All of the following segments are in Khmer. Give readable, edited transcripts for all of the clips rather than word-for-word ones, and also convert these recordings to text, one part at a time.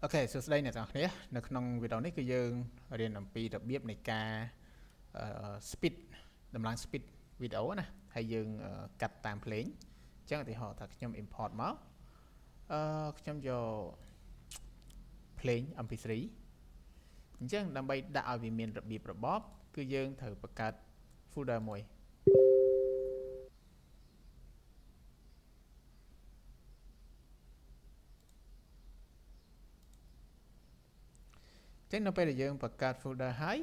Ok សួស្តីអ្នកទាំងអស់គ្នានៅក្នុងវីដេអូនេះគឺយើងរៀនអំពីរបៀបនៃការ speed តម្លើង speed វីដេអូណាហើយយើងកាត់តាមភ្លេងអញ្ចឹងឧទាហរណ៍ថាខ្ញុំ import មកខ្ញុំយកភ្លេង MP3 អញ្ចឹងដើម្បីដាក់ឲ្យវាមានរបៀបរបបគឺយើងត្រូវបង្កើត folder មួយអញ្ចឹងនៅពេលដែលយើងបង្កើត folder ហើយ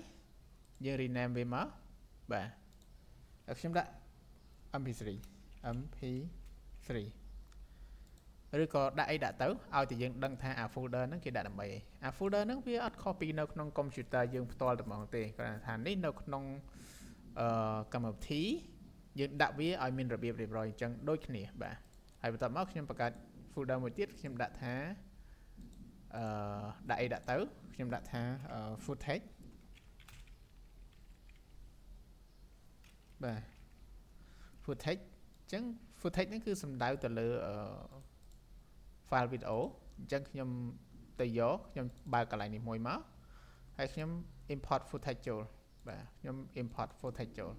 យើង rename វាមកបាទហើយខ្ញុំដាក់ MP3 ឬក៏ដាក់អីដាក់ទៅឲ្យតែយើងដឹងថាអា folder ហ្នឹងគេដាក់ដើម្បីអីអា folder ហ្នឹងវាអត់ខុសពីនៅក្នុង computer យើងផ្ទាល់តែហ្មងទេគ្រាន់តែថានេះនៅក្នុងកម្មវិធីយើងដាក់វាឲ្យមានរបៀបរៀបរយអញ្ចឹងដូចគ្នាបាទហើយបន្ទាប់មកខ្ញុំបង្កើត folder មួយទៀតខ្ញុំដាក់ថាដាក់អីដាក់ទៅខ្ញុំដាក់ថា footage បាទ footage អញ្ចឹង footage ហ្នឹងគឺសំដៅទៅលើfile video អញ្ចឹងខ្ញុំទៅយកខ្ញុំបើកកន្លែងនេះមួយមកហើយខ្ញុំ import footage ចូលបាទខ្ញុំ import footage ចូល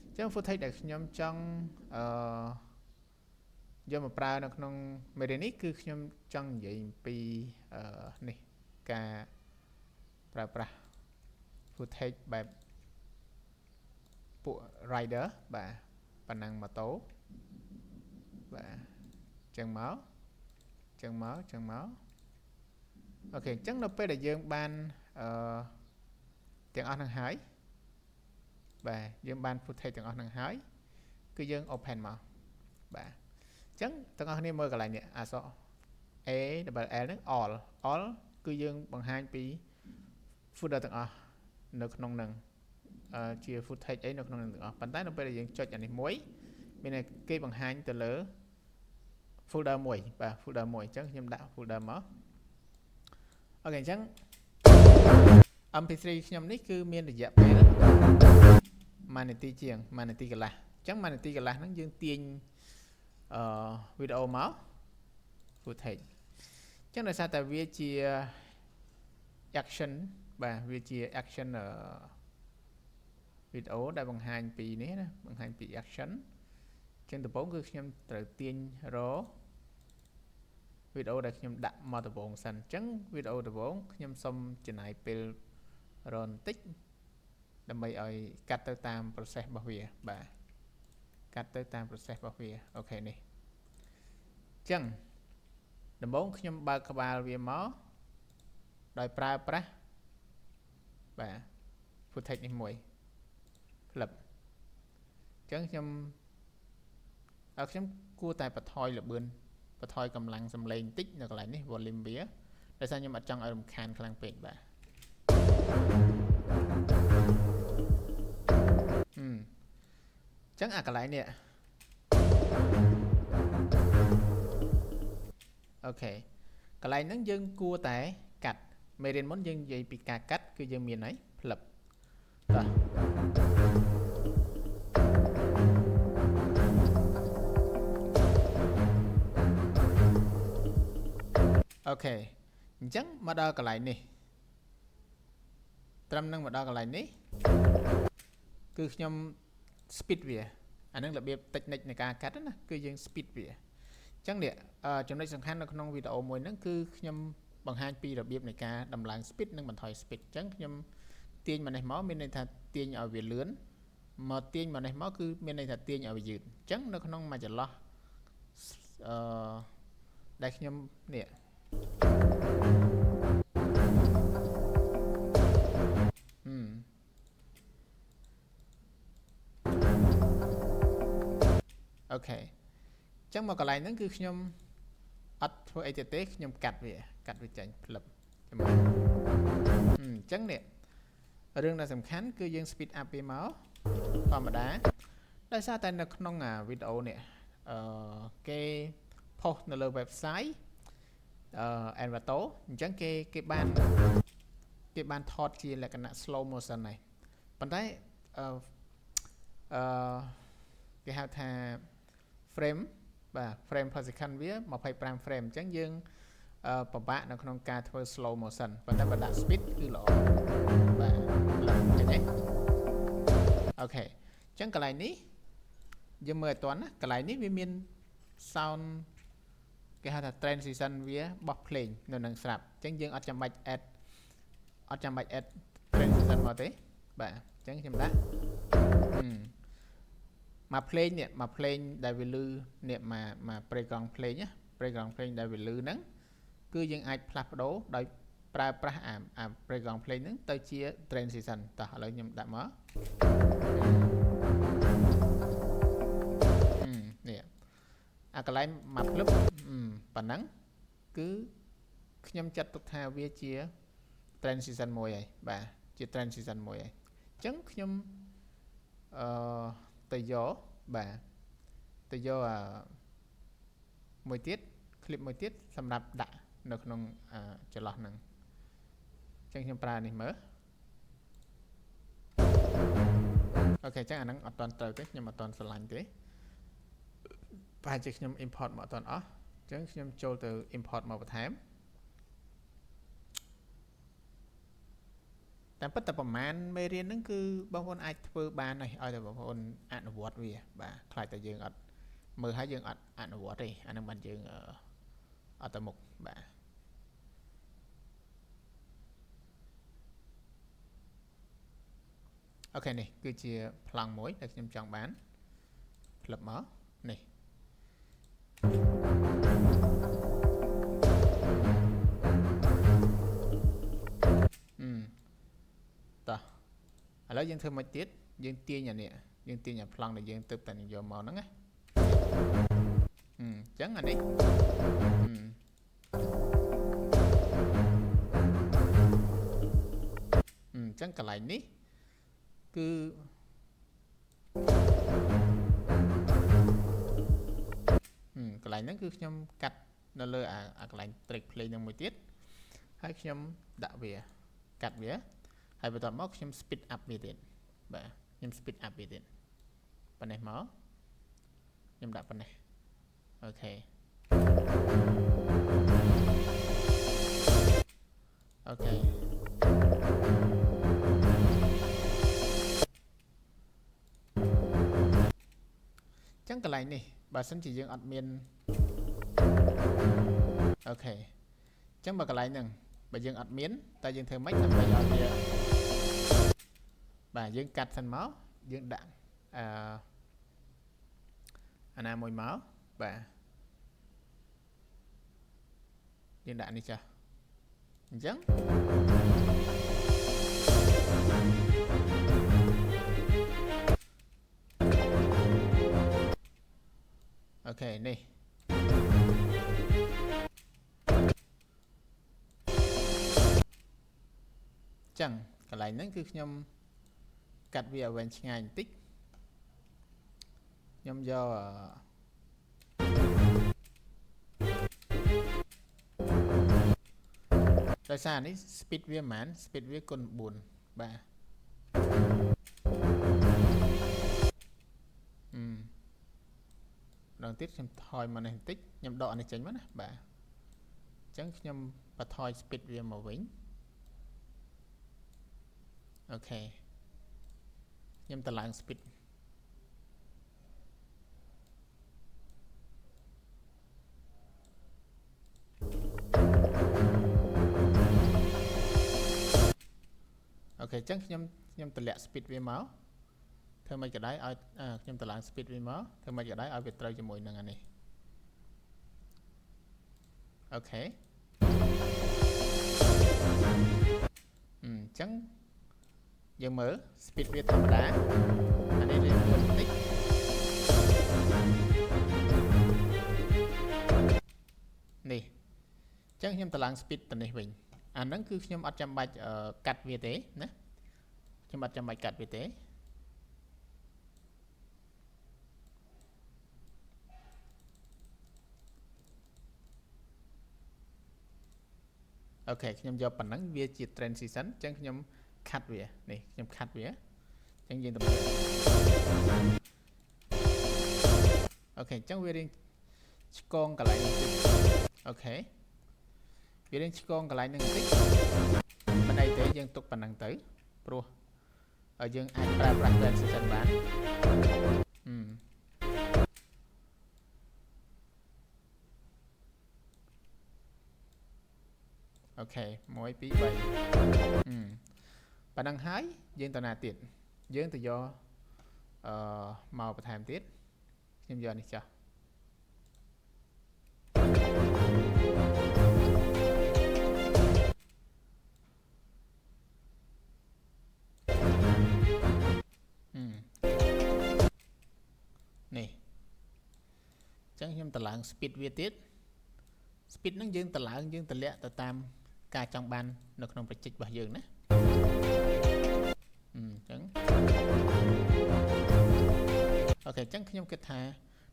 អញ្ចឹង footage ដែលខ្ញុំចង់យកមកប្រើនៅក្នុងមេរៀននេះគឺខ្ញុំចង់និយាយអំពីនេះការប្រើប្រាស់ footage បែបពួក rider បាទប៉ណ្ណឹងម៉ូតូបាទចឹងមកអូខេអញ្ចឹងនៅពេលដែលយើងបានទាំងអស់ហ្នឹងហើយបាទយើងបាន footage ទាំងអស់ហ្នឹងហើយគឺយើង open មកបាទអញ្ចឹងទាំងអស់គ្នាមើលកន្លែងនេះអក្សរ A double L ហ្នឹង all គឺយើងបង្ហាញពី folder ទាំងអស់នៅក្នុងហ្នឹងជា footage អីនៅក្នុងហ្នឹងទាំងអស់ប៉ុន្តែនៅពេលដែលយើងចុចអានេះមួយមានតែគេបង្ហាញទៅលើ folder មួយបាទ folder មួយអញ្ចឹងខ្ញុំដាក់ folder មកអូខេអញ្ចឹង MP3 ខ្ញុំនេះគឺមានរយៈពេល1នាទីជាង1នាទីកន្លះអញ្ចឹង1នាទីកន្លះហ្នឹងយើងទាញវីដេអូមក footage អញ្ចឹងដោយសារតែវាជា action បាទវាជា action វីដេអូដែលបង្ហាញពីនេះណាបង្ហាញពី action អញ្ចឹងដំបូងគឺខ្ញុំត្រូវទាញរវីដេអូដែលខ្ញុំដាក់មកដំបូងសិនអញ្ចឹងវីដេអូដំបូងខ្ញុំសុំចំណាយពេលរបន្តិចដើម្បីឲ្យកាត់ទៅតាម process របស់វាបាទកាត់ទៅតាម process របស់វាអូខេនេះអញ្ចឹងដំបូងខ្ញុំបើកក្បាលវាមកដោយប្រើប្រាស់បាទ footage នេះមួយ flip អញ្ចឹងខ្ញុំគួរតែបន្ថយល្បឿនបន្ថយកម្លាំងសំឡេងបន្តិចនៅកន្លែងនេះ volume វាដោយសារខ្ញុំអត់ចង់ឲ្យរំខានខ្លាំងពេកបាទអញ្ចឹងអាកន្លែងនេះអូខេកន្លែងហ្នឹងយើងគួរតែកាត់មេរៀនមុនយើងនិយាយពីការកាត់គឺយើងមានហើយ flip តោះអូខេអញ្ចឹងមកដល់កន្លែងនេះត្រឹមនឹងមកដល់កន្លែងនេះគឺខ្ញុំ speed វាអានឹងរបៀប technique នៃការកាត់ណាគឺយើង speed វាអញ្ចឹងនេះចំណុចសំខាន់នៅក្នុងវីដេអូមួយហ្នឹងគឺខ្ញុំបង្ហាញពីរបៀបនៃការដំឡើង speed និងបន្ថយ speed អញ្ចឹងខ្ញុំទាញមកនេះមកមានន័យថាទាញឲ្យវាលឿនមកទាញមកនេះមកគឺមានន័យថាទាញឲ្យវាយឺតអញ្ចឹងនៅក្នុងមួយចន្លោះដែលខ្ញុំនេះអូខេអញ្ចឹងមកកន្លែងហ្នឹងគឺខ្ញុំអត់ធ្វើអីទៀតទេខ្ញុំកាត់វាចេញផ្លឹបចាំមើលអញ្ចឹងនេះរឿងដែលសំខាន់គឺយើង speed up វាមកធម្មតាដោយសារតែនៅក្នុងវីដេអូនេះគេ post នៅលើ website Envato អញ្ចឹងគេបានថតជាលក្ខណៈ slow motion ហើយប៉ុន្តែគេហៅថា frame បាទ frame per second វា25 frame អញ្ចឹងយើង ប្របាក់នៅក្នុងការធ្វើ slow motion ប៉ុន្តែបើដាក់ speed គឺល្អបាទឡើងចឹងទេអូខេអញ្ចឹងកន្លែងនេះយើងមើលឲ្យតន់ណាកន្លែងនេះវាមាន sound គេហៅថា transition វាបោះភ្លេងនៅនឹងស្រាប់អញ្ចឹងយើងអត់ចាំបាច់ add transition មកទេបាទអញ្ចឹងខ្ញុំដាក់មកភ្លេងនេះមកភ្លេងដែលវាលឺនេះមក background ភ្លេងណា background ភ្លេងដែលវាលឺហ្នឹងគឺយើងអាចផ្លាស់ប្ដូរដោយប្រើប្រាស់អា background ភ្លេងហ្នឹងទៅជា transition តោះឥឡូវខ្ញុំដាក់មកនេះអាកន្លែងមកភ្លឹបប៉ុណ្ណឹងគឺខ្ញុំចាត់ទុកថាវាជា transition មួយហើយបាទជា transition មួយហើយអញ្ចឹងខ្ញុំទៅយកបាទទៅយកមួយទៀត clip មួយទៀតសម្រាប់ដាក់នៅក្នុងចន្លោះហ្នឹងអញ្ចឹងខ្ញុំប្រើនេះមើលអូខេអញ្ចឹងអាហ្នឹងអត់ទាន់ត្រូវទេខ្ញុំអត់ទាន់ស្រឡាញ់ទេប្រហែលជាខ្ញុំ import មកអត់ទាន់អស់អញ្ចឹងខ្ញុំចូលទៅ import មកបន្ថែមតែប៉ុន្តែប្រហែលមេរៀនហ្នឹងគឺបងប្អូនអាចធ្វើបានហើយឲ្យតែបងប្អូនអនុវត្តវាបាទខ្លាចតែយើងអត់មើលហើយយើងអត់អនុវត្តទេអាហ្នឹងបានយើងអត់ទៅមុខបាទអូខេនេះគឺជាប្លង់មួយដែលខ្ញុំចង់បានផ្លឹបមកនេះតោះឥឡូវយើងធ្វើមិនទៀតយើងទាញអានេះយើងទាញអាប្លង់ដែលយើងទើបតែយកមកហ្នឹងណាអញ្ចឹងអានេះអញ្ចឹងកន្លែងនេះគឺកន្លែងហ្នឹងគឺខ្ញុំកាត់នៅលើអាកន្លែង track play ហ្នឹងមួយទៀតហើយខ្ញុំដាក់វាកាត់វាហើយបន្ទាប់មកខ្ញុំ speed up វាទៀតបាទខ្ញុំ speed up វាទៀតប៉ុណ្ណេះមកខ្ញុំដាក់ប៉ុណ្ណេះអូខេអូខេចឹងកន្លែងនេះបើសិនជាយើងអត់មានអូខេចឹងបើកន្លែងហ្នឹងបើយើងអត់មានតែយើងធ្វើម៉េចដើម្បីឲ្យវាបាទយើងកាត់សិនមកយើងដាក់អាណាមួយមកបាទយើងដាក់នេះចាស់អញ្ចឹងអូខេនេះចឹងកន្លែងហ្នឹងគឺខ្ញុំកាត់វាឲ្យវែងឆ្ងាយបន្តិចខ្ញុំយកដោយសារនេះ speed វាប៉ុន្មាន speed វាគុណ4បាទម្ដងទៀតខ្ញុំថយមកនេះបន្តិចខ្ញុំដកអានេះចេញមកណាបាទអញ្ចឹងខ្ញុំបន្ថយ speed វាមកវិញអូខេខ្ញុំទៅឡើង speed អូខេអញ្ចឹងខ្ញុំតម្លាក់ speed វាមកធ្វើមិនក៏ដោយឲ្យខ្ញុំតម្លើង speed វាមកធ្វើមិនក៏ដោយឲ្យវាត្រូវជាមួយនឹងអានេះអូខេអញ្ចឹងយើងមើល speed វាធម្មតាអានេះរៀងលឿនបន្តិចនេះអញ្ចឹងខ្ញុំតម្លើង speed ទៅនេះវិញអាហ្នឹងគឺខ្ញុំអត់ចាំបាច់កាត់វាទេណាខ្ញុំអត់ចាំបាច់កាត់វាទេអូខេខ្ញុំយកប៉ុណ្ណឹងវាជា transition អញ្ចឹងខ្ញុំខាត់វានេះខ្ញុំខាត់វាអញ្ចឹងយើងទៅអូខេអញ្ចឹងវារៀងឆ្កងកន្លែងនេះអូខេ វារៀងឆ្កងកន្លែងហ្នឹងបន្តិចមិនអីទេយើងទុកប៉ុណ្ណឹងទៅព្រោះយើងអាចប្រើប្រាស់ transition បានអូខេ1 2 3ប៉ុណ្ណឹងហើយយើងទៅណាទៀតយើងទៅយកមកបន្ថែមទៀតខ្ញុំយកនេះចុះនេះអញ្ចឹងខ្ញុំតម្លើង speed វាទៀត speed ហ្នឹងយើងតម្លើងយើងតម្លាក់ទៅតាមការចង់បាននៅក្នុងប្រជិចរបស់យើងណាអញ្ចឹងអូខេអញ្ចឹងខ្ញុំគិតថា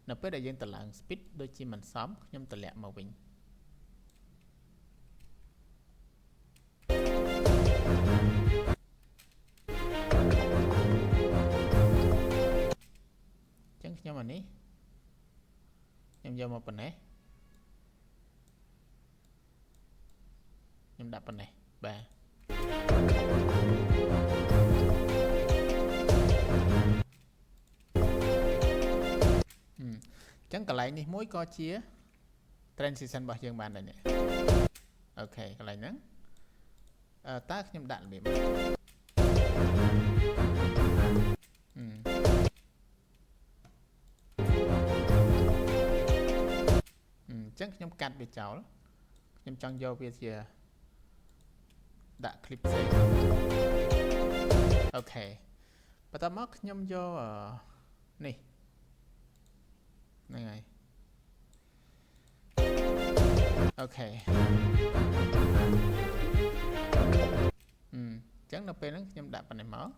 នៅពេលដែលយើងតម្លើង speed ដូចជាមិនសមខ្ញុំតម្លាក់មកវិញអញ្ចឹងខ្ញុំអានេះខ្ញុំយកមកប៉ុណ្ណេះខ្ញុំដាក់ប៉ុណ្ណេះបាទអញ្ចឹងកន្លែងនេះមួយក៏ជា transition របស់យើងបានដែរនេះអូខេកន្លែងហ្នឹងតើខ្ញុំដាក់របៀបអញ្ចឹងខ្ញុំកាត់វាចោលខ្ញុំចង់យកវាជាដាក់ clip ផ្សេងអូខេបន្ទាប់មកខ្ញុំយកនេះហ្នឹងហើយអូខេអញ្ចឹងនៅពេលហ្នឹងខ្ញុំដាក់ប៉ុណ្ណេះមក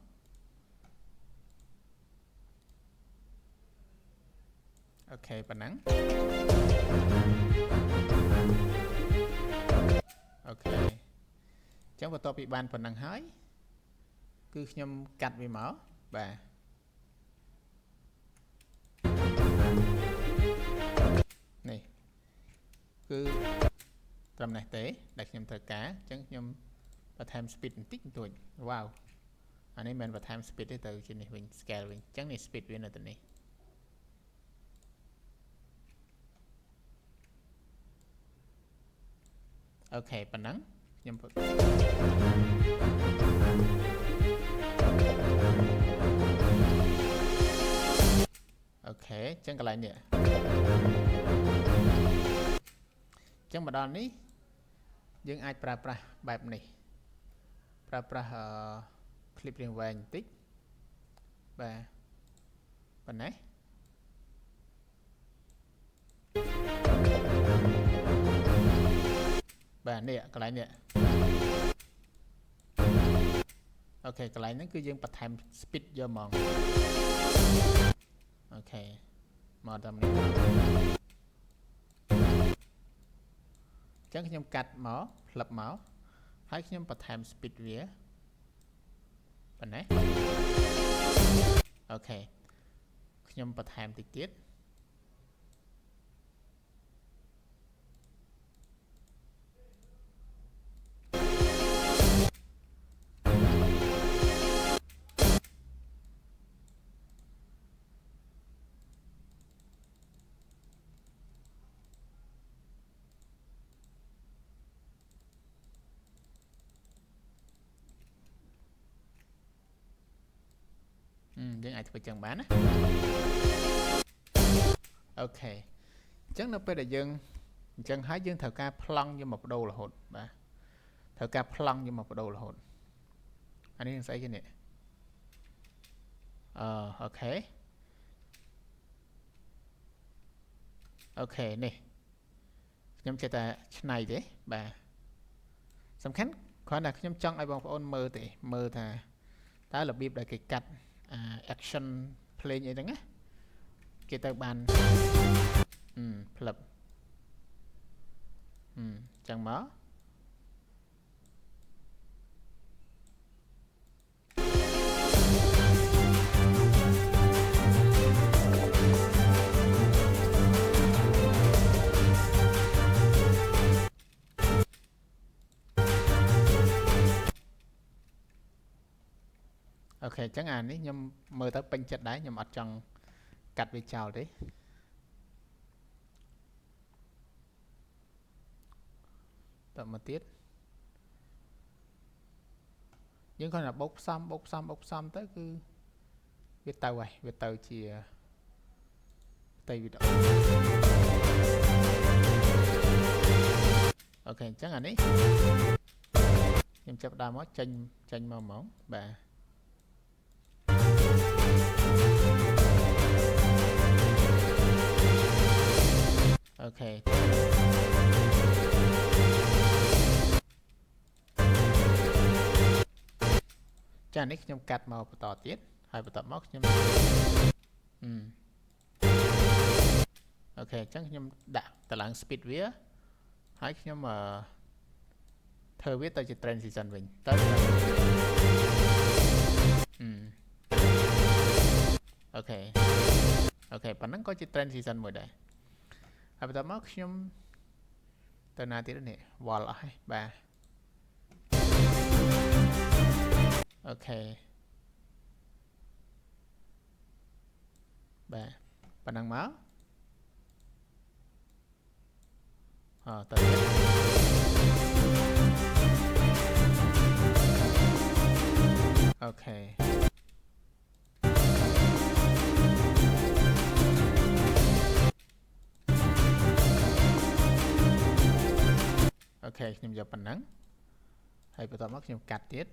អូខេប៉ុណ្ណឹងអូខេអញ្ចឹងបន្ទាប់ពីបានប៉ុណ្ណឹងហើយគឺខ្ញុំកាត់វាមកបាទនេះគឺត្រឹមនេះទេដែលខ្ញុំត្រូវការអញ្ចឹងខ្ញុំបន្ថែម speed បន្តិចបន្តួចវ៉ាវអានេះមិនបន្ថែម speed ទេទៅជានេះវិញ scale វិញអញ្ចឹងនេះ speed វានៅទៅនេះអូខេប៉ុណ្ណឹងខ្ញុំអូខេអញ្ចឹងកន្លែងនេះអញ្ចឹងមកដល់នេះយើងអាចប្រើប្រាស់បែបនេះប្រើប្រាស់ clip រៀងវែងបន្តិចបាទប៉ុណ្ណេះបាទនេះកន្លែងនេះអូខេកន្លែងហ្នឹងគឺយើងបន្ថែម speed យកហ្មងអូខេមកដល់នេះអញ្ចឹងខ្ញុំកាត់មកផ្លឹបមកហើយខ្ញុំបន្ថែម speed វាប៉ុណ្ណេះអូខេខ្ញុំបន្ថែមតិចទៀតយើងអាចធ្វើចឹងបានណាអូខេអញ្ចឹងនៅពេលដែលយើងអញ្ចឹងហើយយើងត្រូវការប្លង់យកមកបដូររហូតបាទត្រូវការប្លង់យកមកបដូររហូតអានេះនឹងស្អីគេនេះអូខេអូខេនេះខ្ញុំចេះតែឆ្នៃទេបាទសំខាន់គ្រាន់តែខ្ញុំចង់ឲ្យបងប្អូនមើលទេមើលថាតើរបៀបដែលគេកាត់action ភ្លេងអីហ្នឹងណាគេទៅបានផ្លឹបចឹងមក ok chẳng hạn ấy nhưng mơ tới pin chất đấy nhưng mà trong cắt với chào đấy tập một tiết nhưng còn là bốc xăm tới cứ viết tàu vậy viết tàu chỉ tây viết ok chẳng hạn ấy em chấp đa mót tranh màu mỏng bà ok cha nick nhom cắt màu tỏ tiết hai tập móc nhom ok chắc nhom đã tờ lặng speed vía hai nhom mà thơ viết tới chỉ transition mình tới ok ok bạn nó có chỉ transition mới đây hai tập móc nhom từ nào tiết này wall lại ba ok ba bạn đang máu tới ok ok nhưng giờ bạn nắng hay bắt đầu mắc nhưng cắt tiết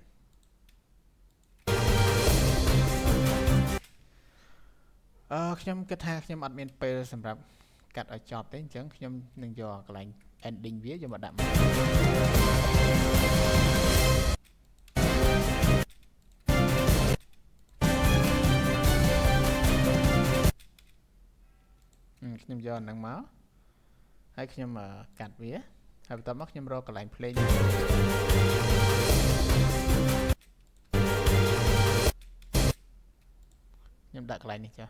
ខ្ញុំគិតថាខ្ញុំអត់មានពេលសម្រាប់កាត់ឲ្យចប់ទេអញ្ចឹងខ្ញុំនឹងយកកន្លែង ending វាយកមកដាក់ខ្ញុំយកហ្នឹងមកហើយខ្ញុំកាត់វាហើយបន្ទាប់មកខ្ញុំរកកន្លែង play ខ្ញុំដាក់កន្លែងនេះចុះ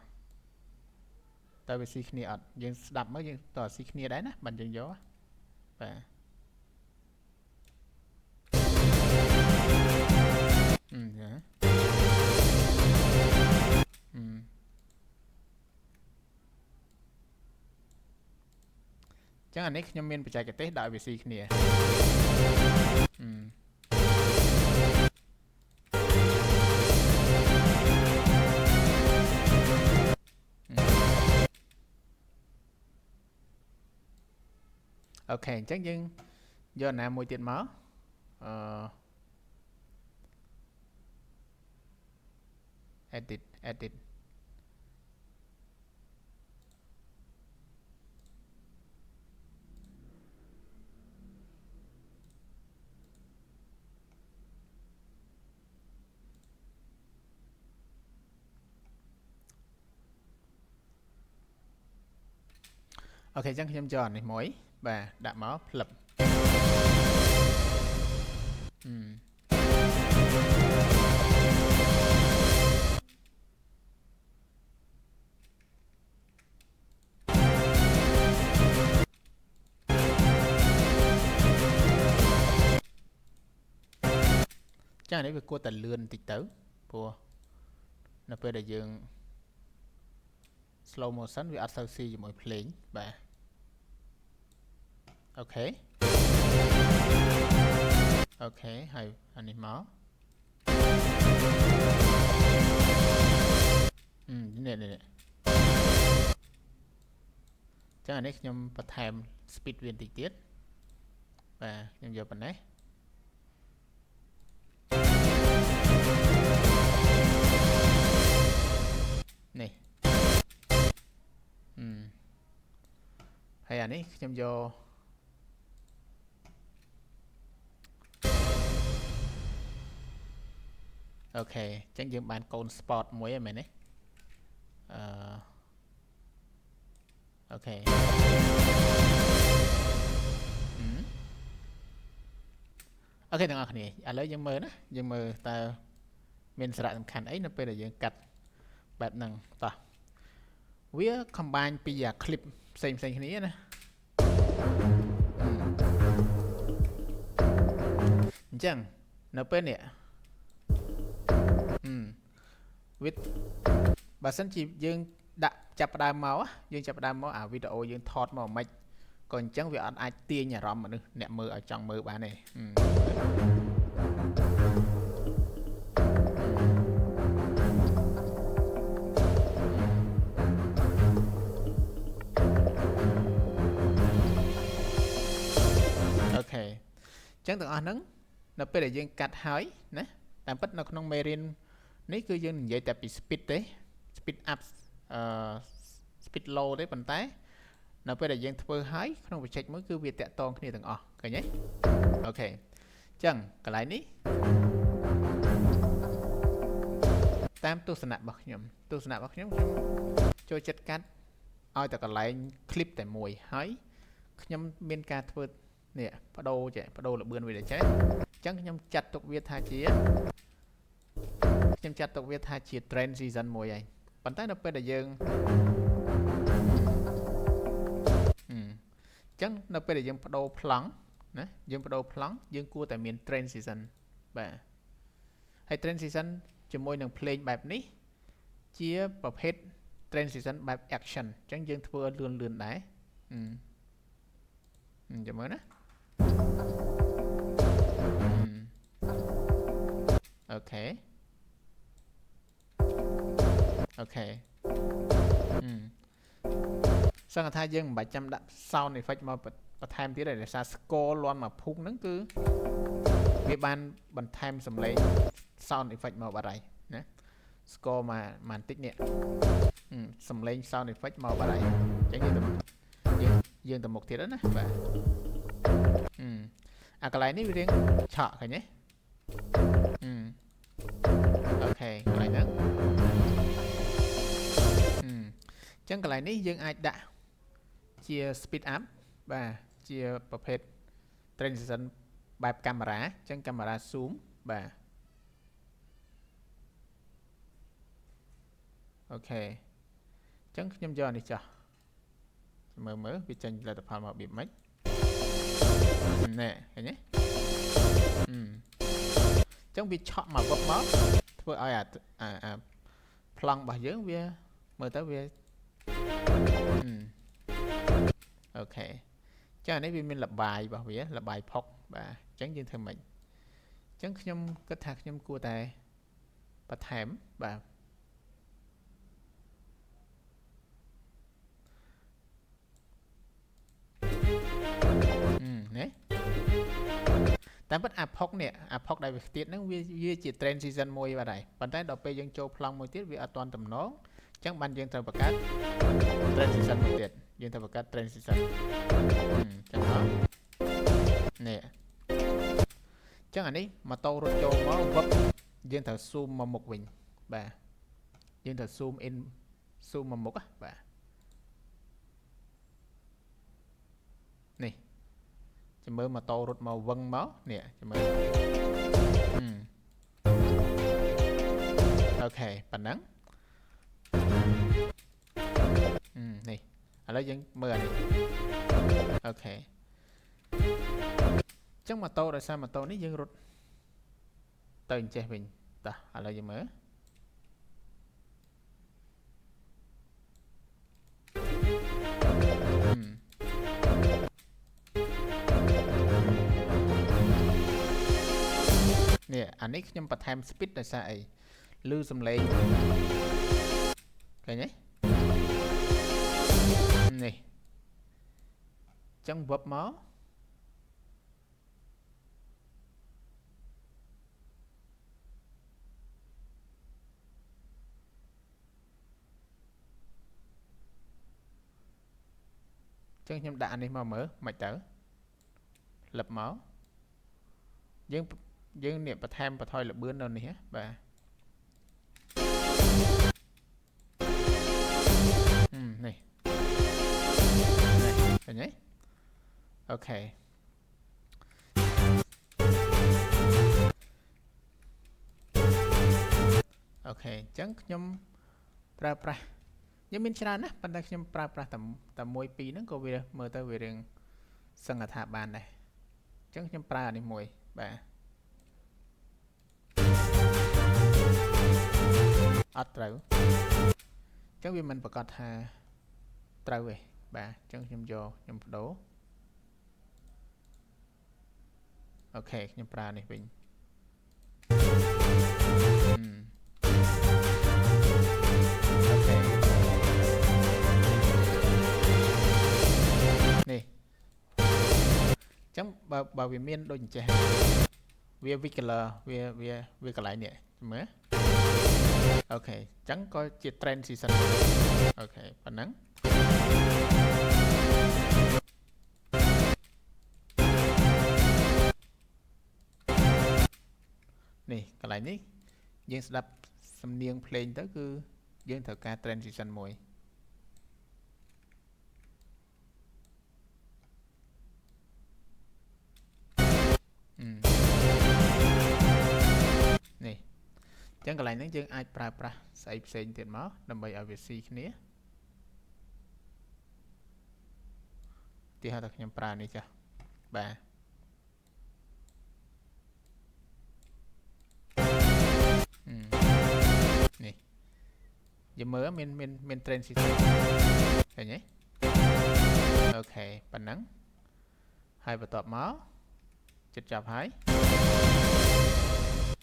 តើវាស៊ីគ្នាអត់យើងស្ដាប់មើលយើងតើស៊ីគ្នាដែរណាបើយើងយកបាទចឹងអានេះខ្ញុំមានបច្ចេកទេសដាក់វាស៊ីគ្នាអូខេអញ្ចឹងយើងយកណាមួយទៀតមកedit ok chắcខ្ញុំcho này mỗi bà đã máu lập chắc này việc cô tần lươn tịch tấu của nó bây giờ dương slow motion với associate với mỗi plane bà ok ok hay anh em máu này chắc là next nhom bật thêm speed viên tịch tiết và nhom giờ phần đấy này hay anh ấy nhom vô ok chẳng dừng bàn con sport muối em này ok ok thằng ngọc này lấy dân mơ đó dân mơ ta mình sẽ làm khăn ấy nó bây giờ dân cắt bạn năng ta với combine bây giờ clip xem cái này nè chẳng nó bên nè with បើសិនជាយើងដាក់ចាប់ផ្ដើមមកយើងចាប់ផ្ដើមមកអាវីដេអូយើងថតមកមិនក៏អញ្ចឹងវាអត់អាចទាញអារម្មណ៍មនុស្សអ្នកមើលឲ្យចង់មើលបានទេអូខេអញ្ចឹងទាំងអស់ហ្នឹងនៅពេលដែលយើងកាត់ហើយណាតាមពិតនៅក្នុងមេរៀននេះគឺយើងនិយាយតែពី speed ទេ speed up speed low ទេប៉ុន្តែនៅពេលដែលយើងធ្វើហើយក្នុង project មួយគឺវាតាក់ទងគ្នាទាំងអស់ឃើញទេអូខេអញ្ចឹងកន្លែងនេះតាមទស្សនៈរបស់ខ្ញុំខ្ញុំចូលចិត្តកាត់ឲ្យតែកន្លែង clip តែមួយហើយខ្ញុំមានការធ្វើនេះបដូរលឿនវាដែរចេះអញ្ចឹងខ្ញុំចាត់ទុកវាថាជា trend season មួយហើយប៉ុន្តែនៅពេលដែលយើងអញ្ចឹងនៅពេលដែលយើងបដូរប្លង់ណាយើងបដូរប្លង់យើងគួរតែមាន trend season បាទហើយ trend season ជាមួយនឹង plane បែបនេះជាប្រភេទ trend season បែប action អញ្ចឹងយើងធ្វើលឿនដែរចាំមើលណាអូខេសង្ឃថាយើងមិនបាច់ចាំដាក់ sound effect មកបន្ថែមទៀតទេដោយសារ score លាន់មកភូមិហ្នឹងគឺវាបានបន្ថែមសំឡេង sound effect មកបាត់ហើយណា score មកបន្តិចនេះសំឡេង sound effect មកបាត់ហើយអញ្ចឹងយើងទៅមុខទៀតណាបាទអាកន្លែងនេះវារៀងឆក់ឃើញទេអូខេកន្លែងហ្នឹងអញ្ចឹងកន្លែងនេះយើងអាចដាក់ជា speed up បាទជាប្រភេទ transition បែបកាមេរ៉ាអញ្ចឹងកាមេរ៉ា zoom បាទអូខេអញ្ចឹងខ្ញុំយកនេះចោះមើលវាចេញលទ្ធផលមករបៀបម៉េចណែឃើញទេអញ្ចឹងវាឆក់មកវឹបមកធ្វើឲ្យអាប្លង់របស់យើងវាមើលទៅវាអូខេចានេះវាមានលបាយរបស់វាលបាយផុកបាទអញ្ចឹងយើងធ្វើម៉េចអញ្ចឹងខ្ញុំគិតថាខ្ញុំគួរតែបន្ថែមបាទនេះតាមពិតអាផុកនេះអាផុកដែលវាខ្ទាតហ្នឹងវាជា trend season មួយបាទហើយប៉ុន្តែដល់ពេលយើងចូលប្លង់មួយទៀតវាអត់ទាន់តំណងអញ្ចឹងបានយើងត្រូវបង្កើត trend season មួយទៀតយើងត្រូវបង្កើត trend season ចឹងមកនេះចឹងអានេះម៉ូតូរត់ចូលមកវឹបយើងត្រូវ zoom មកមុខវិញបាទយើងត្រូវ zoom in zoom មកមុខបាទនេះចាំមើលម៉ូតូរត់មកវឹងមកនេះចាំមើលអូខេប៉ណ្ណឹងនេះឥឡូវយើងមើលអានេះអូខេអញ្ចឹងម៉ូតូដោយសារម៉ូតូនេះយើងរត់ទៅអញ្ចេះវិញតោះឥឡូវយើងមើលនេះអានេះខ្ញុំបន្ថែម speed ដោយសារអីឮសំឡេងឃើញទេនេះចឹងវឹបមកចឹងខ្ញុំដាក់អានេះមកមើលមិនទៅលឹបមកយើងនេះបន្ថែមបន្ថយល្បឿននៅនេះបាទនេះឃើញទេអូខេអូខេអញ្ចឹងខ្ញុំប្រើប្រាស់ខ្ញុំមានច្រើនណាស់ប៉ុន្តែខ្ញុំប្រើប្រាស់តែមួយពីរហ្នឹងក៏វាមើលទៅវារៀងសង្កត់ថាបានដែរអញ្ចឹងខ្ញុំប្រើអានេះមួយបាទ អត់ត្រូវចឹងវាមិនប្រកាសថាត្រូវទេបាទចឹងខ្ញុំយកខ្ញុំបដូរអូខេខ្ញុំប្រើនេះវិញអូខេនេះចឹងបើវាមានដូចអញ្ចេះវា color វាកន្លែងនេះមើលអូខេចឹងក៏ជា transition អូខេប៉ុណ្ណឹងនេះកន្លែងនេះយើងស្ដាប់សំនៀងភ្លេងទៅគឺយើងត្រូវការ transition មួយនេះចឹងកន្លែងហ្នឹងយើងអាចប្រើប្រាស់ស្អីផ្សេងទៀតមកដើម្បីឲ្យវាស៊ីគ្នាទីហៅថាខ្ញុំប្រើនេះចាស់បាទនេះយើងមើលមាន transition ឃើញទេអូខេប៉ុណ្ណឹងហើយបន្ទាប់មកចិត្តចាប់ហើយ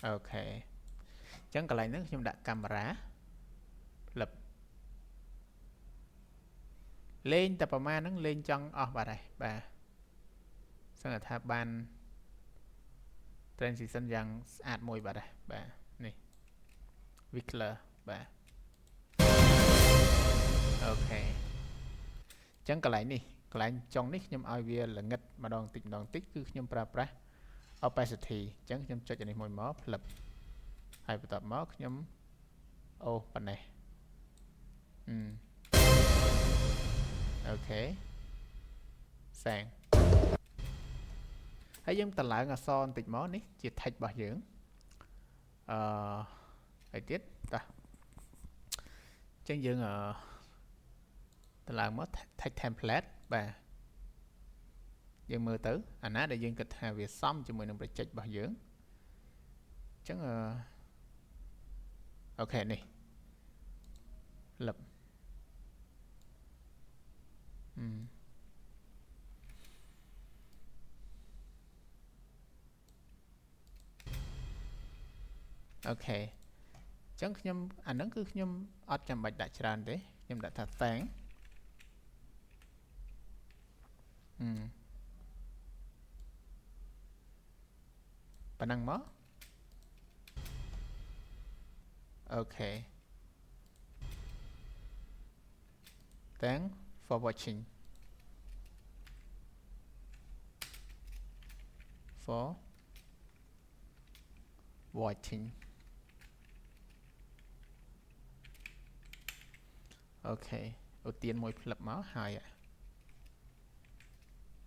អូខេចឹងកន្លែងហ្នឹងខ្ញុំដាក់កាមេរ៉ាផ្លឹបលេងតែប្រមាណហ្នឹងលេងចង់អស់បាត់ហើយបាទសឹងថាបាន transition យ៉ាងស្អាតមួយបាត់ហើយបាទនេះ Wickler បាទអូខេចឹងកន្លែងនេះកន្លែងចុងនេះខ្ញុំឲ្យវាល្ងិតម្ដងតិចគឺខ្ញុំប្រើប្រាស់ opacity ចឹងខ្ញុំចុចអានេះមួយមកផ្លឹបហើយបន្ទាប់មកខ្ញុំអូប៉ុណ្ណេះអូខេសាំងហើយយើងតម្លើងអក្សរបន្តិចមកនេះជា text របស់យើងហើយទៀតតោះចឹងយើងតម្លើងមក text template បាទយើងមើលទៅអាណាដែលយើងគិតថាវាសមជាមួយនឹង project របស់យើងចឹងអូខេនេះលឹបអូខេចឹងខ្ញុំអាហ្នឹងគឺខ្ញុំអត់ចាំបាច់ដាក់ច្រើនទេខ្ញុំដាក់ថា thank ប៉ុណ្ណឹងមកអូខេ thank for watchingអូខេឧទានមួយផ្លឹបមកហើយ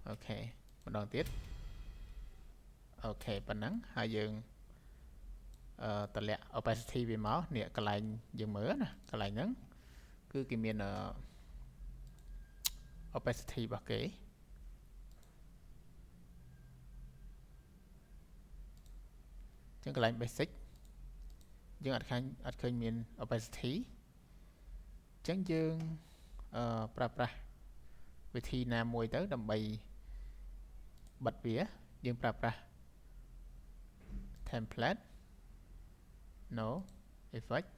អូខេម្ដងទៀតអូខេប៉ុណ្ណឹងហើយយើងតម្លាក់ opacity វាមកនេះកន្លែងយើងមើលណាកន្លែងហ្នឹងគឺគេមានopacity របស់គេចឹងកន្លែង basic យើងអត់ឃើញមាន opacity ចឹងយើងប្រើប្រាស់វិធីណាមួយទៅដើម្បីបិទវាយើងប្រើប្រាស់ template no effect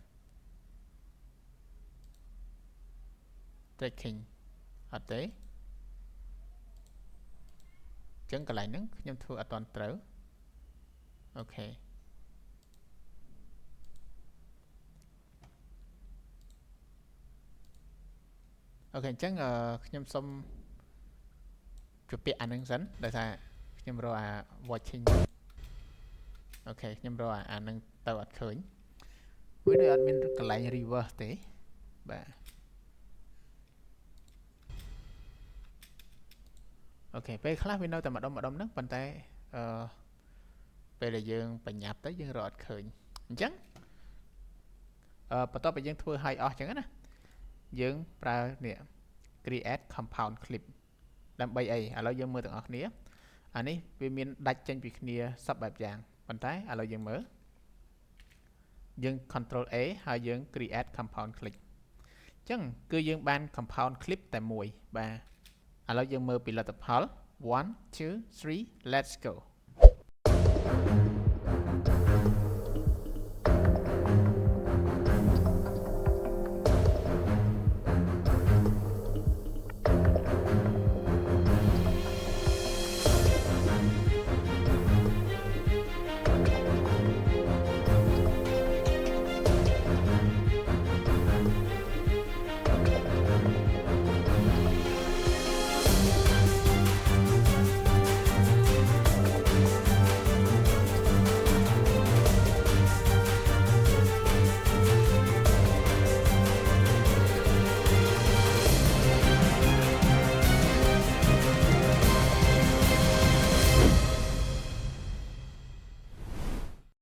tracking អត់ទេចឹងកន្លែងហ្នឹងខ្ញុំធ្វើអត់ទាន់ត្រូវអូខេអូខេអញ្ចឹងខ្ញុំសុំជពាក់អានឹងសិនដោយសារខ្ញុំរកអា watching អូខេខ្ញុំរកអានឹងទៅអត់ឃើញវាដូចអត់មានកន្លែង reverse ទេបាទអូខេពេលខ្លះវានៅតែម្ដុំហ្នឹងប៉ុន្តែពេលដែលយើងបញ្ញាប់ទៅយើងរកអត់ឃើញអញ្ចឹងបន្ទាប់ពីយើងធ្វើឲ្យអស់អញ្ចឹងណាយើងប្រើនេះ create compound clip ដើម្បីអីឥឡូវយើងមើលទាំងអស់គ្នាអានេះវាមានដាច់ចេញពីគ្នាសពបែបយ៉ាងប៉ុន្តែឥឡូវយើងមើល យើង control A ហើយយើង create compound clip ចឹងគឺយើងបាន compound clip តែមួយបាទឥឡូវយើងមើលពីលទ្ធផល 1 2 3 let's go